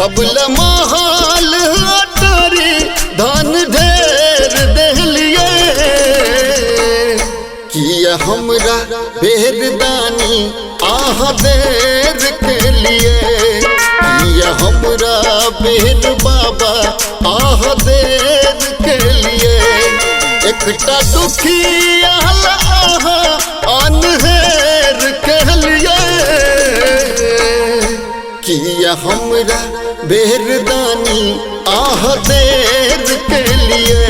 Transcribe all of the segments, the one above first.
सबल महल अटारी धन ढेर देलिए किया हमरा बेरदानी आह देर के लिए किया हमरा बेर बाबा आह देर के लिए एकटा दुखिया आह अनहेर के लिए किया हमरा बेरदानी आह देर के लिए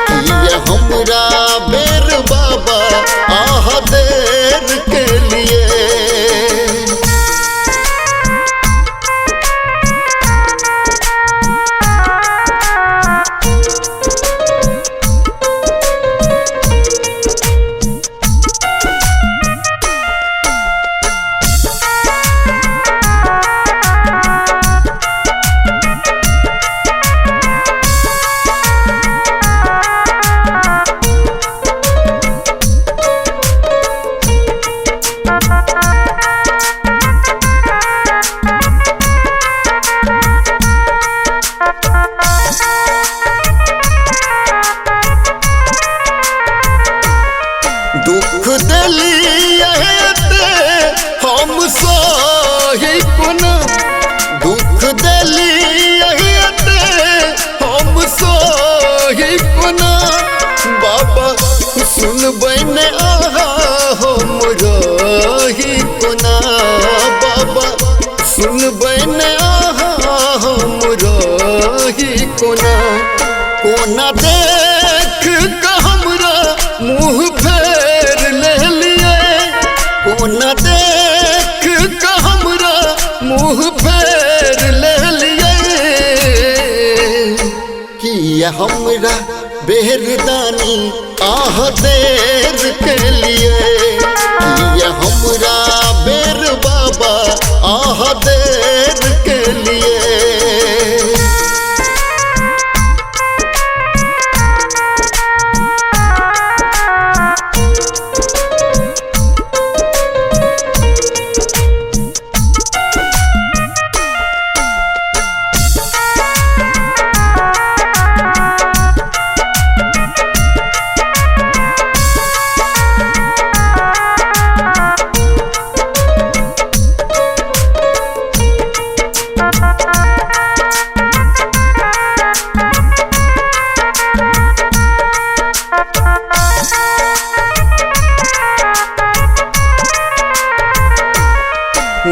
किया हमरा बेर बाबा आह देर के लिए। दुख दिलिए हम सही कोना दुख दिलिए हम सही कोना बाबा सुनबै ने आहा हम रही कोना बाबा सुनबै ने आहा हम रही कोना कोना देख के हमरा मुँह फेर ले लिए कोना देख के हमरा मुँह फेर ले लिए किया हमरा बेरदानी आह देर के लिए किया हमरा बेर बाबा आह देर के लिए।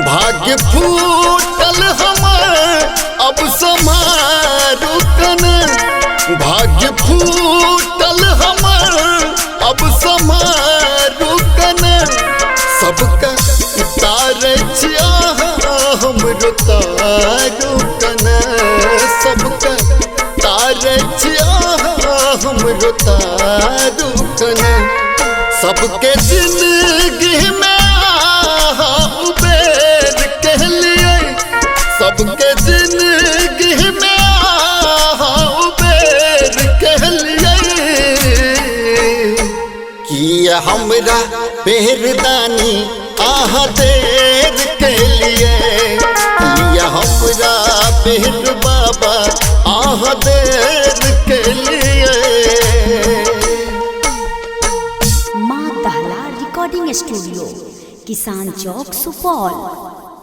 भाग्य फूटल हमार अब समारू कना भाग्य फूटल हमार अब समारू कना सबका तारे छिया हमरो तारू कना सबका तारे छिया हमरो तारू कना सबके जिंदगी में सबके जिंदगी में बेर कह लिए किया हमरा बेरदानी आह देर के लिए किया हमरा बेर बाबा आह देर के लिए। माँ दहला रिकॉर्डिंग स्टूडियो, किसान चौक, सुपौल।